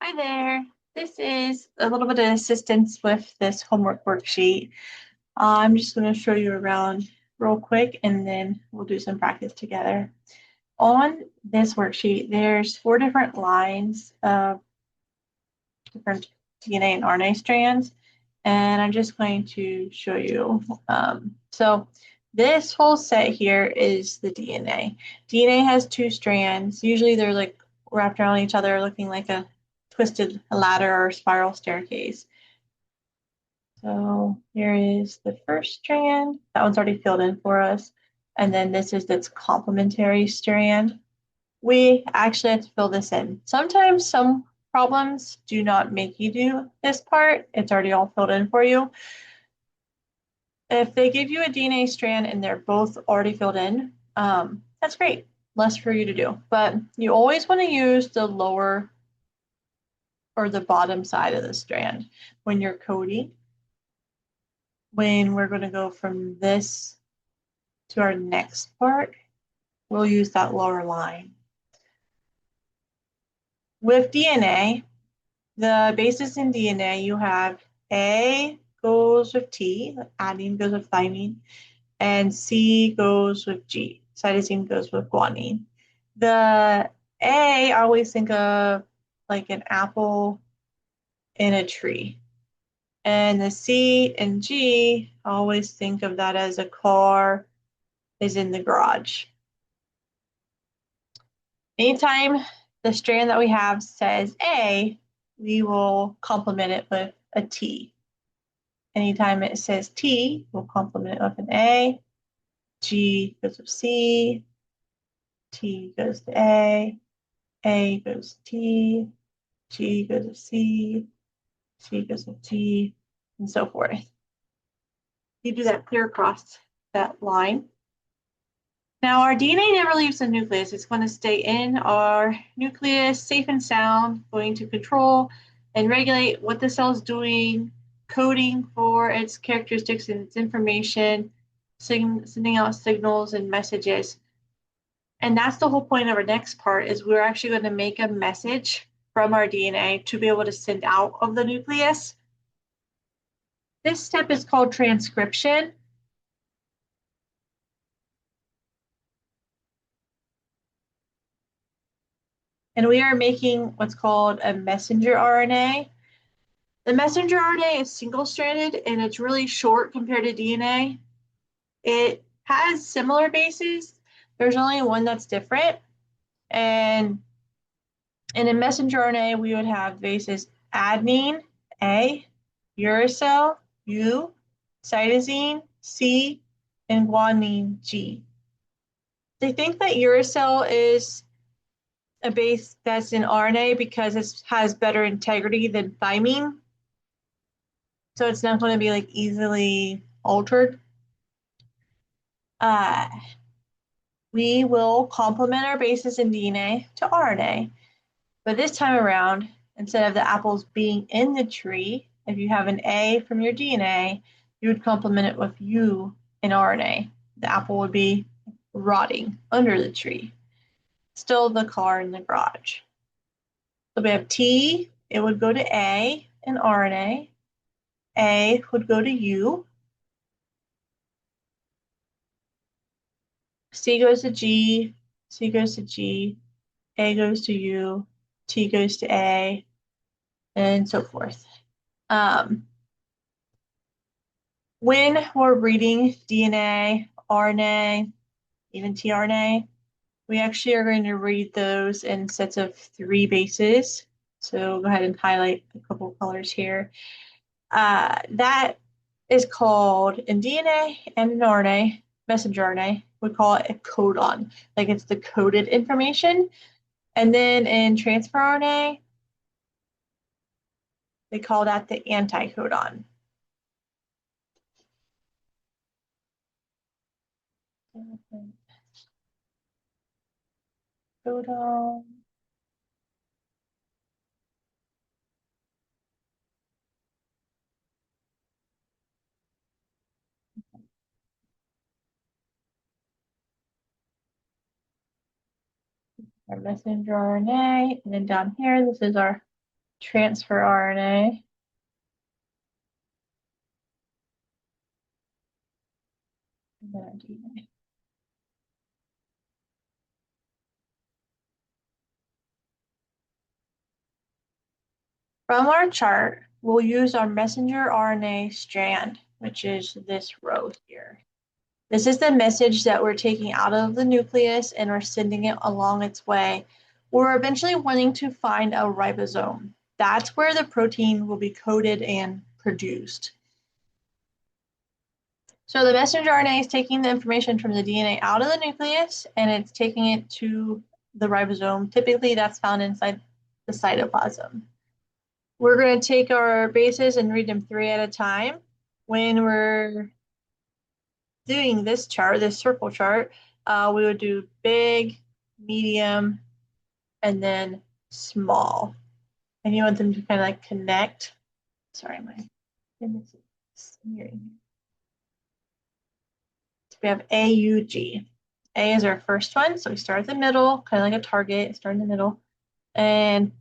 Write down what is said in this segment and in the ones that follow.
Hi there. This is a little bit of assistance with this homework worksheet. I'm just going to show you around real quick and then we'll do some practice together. On this worksheet, there's 4 different lines of different DNA and RNA strands, and I'm just going to show you. So this whole set here is the DNA. DNA has 2 strands. Usually they're like wrapped around each other looking like a twisted ladder or spiral staircase. So here is the first strand. That one's already filled in for us. And then this is its complementary strand. We actually have to fill this in. Sometimes some problems do not make you do this part. It's already all filled in for you. If they give you a DNA strand and they're both already filled in, that's great. Less for you to do. But you always want to use the lower or the bottom side of the strand when you're coding. When we're going to go from this to our next part, we'll use that lower line. With DNA, the bases in DNA, you have A goes with T, adenine goes with thymine, and C goes with G, cytosine goes with guanine. The A, I always think of like an apple in a tree. And the C and G, I always think of that as a car is in the garage. Anytime the strand that we have says A, we will complement it with a T. Anytime it says T, we'll complement it with an A. G goes with C. T goes to A goes to T. G goes to C. C goes to G, and so forth. You do that clear across that line. Now, our DNA never leaves the nucleus. It's going to stay in our nucleus, safe and sound, going to control and regulate what the cell's doing, coding for its characteristics and its information, sending out signals and messages. And that's the whole point of our next part is we're actually going to make a message from our DNA to be able to send out of the nucleus. This step is called transcription. And we are making what's called a messenger RNA. The messenger RNA is single-stranded and it's really short compared to DNA. It has similar bases. There's only one that's different. And in a messenger RNA, we would have bases adenine, A, uracil, U, cytosine, C, and guanine, G. They think that uracil is a base that's in RNA because it has better integrity than thymine. So it's not going to be like easily altered. We will complement our bases in DNA to RNA. But this time around, instead of the apples being in the tree, if you have an A from your DNA, you would complement it with U in RNA. The apple would be rotting under the tree. Still the car in the garage. So we have T, it would go to A in RNA. A would go to U. C goes to G, C goes to G, A goes to U, T goes to A, and so forth. When we're reading DNA, RNA, even tRNA, we actually are going to read those in sets of 3 bases. So go ahead and highlight a couple of colors here. That is called, in DNA and in RNA, messenger RNA, we call it a codon, like it's the coded information. And then in transfer RNA, they call that the anticodon. Codon. Our messenger RNA, and then down here, this is our transfer RNA. And then our DNA. From our chart, we'll use our messenger RNA strand, which is this row here. This is the message that we're taking out of the nucleus and we're sending it along its way. We're eventually wanting to find a ribosome. That's where the protein will be coded and produced. So the messenger RNA is taking the information from the DNA out of the nucleus and it's taking it to the ribosome. Typically, that's found inside the cytoplasm. We're going to take our bases and read them 3 at a time. When we're doing this chart, this circle chart, we would do big, medium, and then small. And you want them to kind of like connect. Sorry, my goodness is smearing. So we have A, U, G. A is our first one, so we start at the middle, kind of like a target, start in the middle. And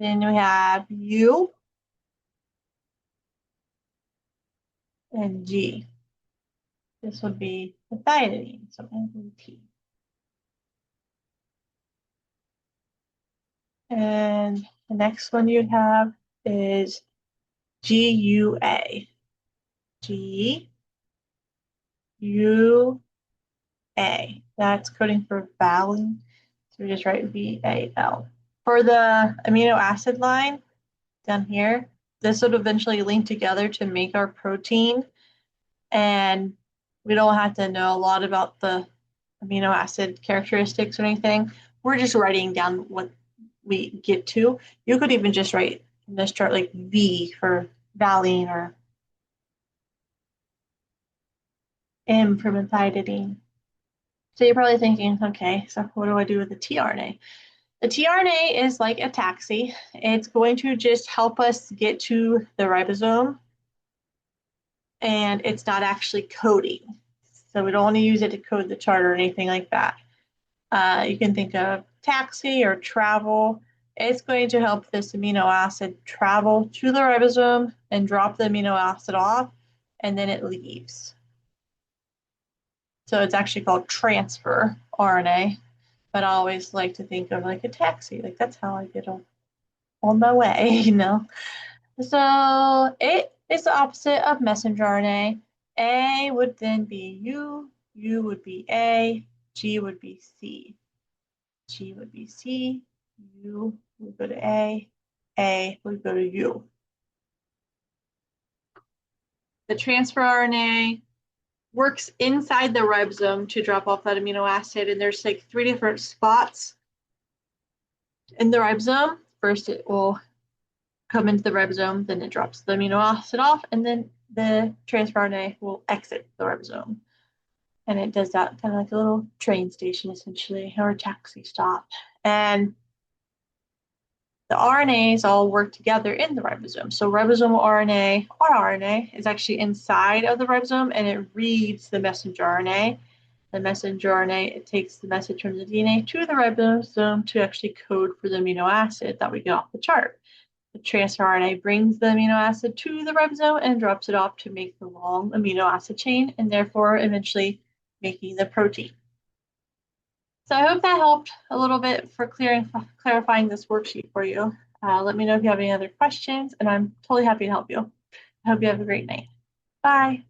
then we have U and G. This would be methionine, so T. And the next one you have is GUA. GUA. That's coding for valine. So we just write VAL. For the amino acid line down here, this would eventually link together to make our protein. And we don't have to know a lot about the amino acid characteristics or anything. We're just writing down what we get to. You could even just write in this chart like V for valine or M for methionine. So you're probably thinking, okay, so what do I do with the tRNA? The tRNA is like a taxi. It's going to just help us get to the ribosome, and it's not actually coding. So we don't want to use it to code the chart or anything like that. You can think of taxi or travel. It's going to help this amino acid travel to the ribosome and drop the amino acid off, and then it leaves. So it's actually called transfer RNA, but I always like to think of like a taxi. Like that's how I get on my way, you know? So it is the opposite of messenger RNA. A would then be U, U would be A, G would be C. G would be C, U would go to A would go to U. The transfer RNA works inside the ribosome to drop off that amino acid, and there's like 3 different spots in the ribosome. First, it will come into the ribosome, then it drops the amino acid off, and then the transfer RNA will exit the ribosome. And it does that kind of like a little train station, essentially, or a taxi stop. And the RNAs all work together in the ribosome. So ribosomal RNA, rRNA, is actually inside of the ribosome, and it reads the messenger RNA. The messenger RNA, it takes the message from the DNA to the ribosome to actually code for the amino acid that we get off the chart. The transfer RNA brings the amino acid to the ribosome and drops it off to make the long amino acid chain, and therefore eventually making the protein. So I hope that helped a little bit for clarifying this worksheet for you. Let me know if you have any other questions, and I'm totally happy to help you. I hope you have a great night. Bye.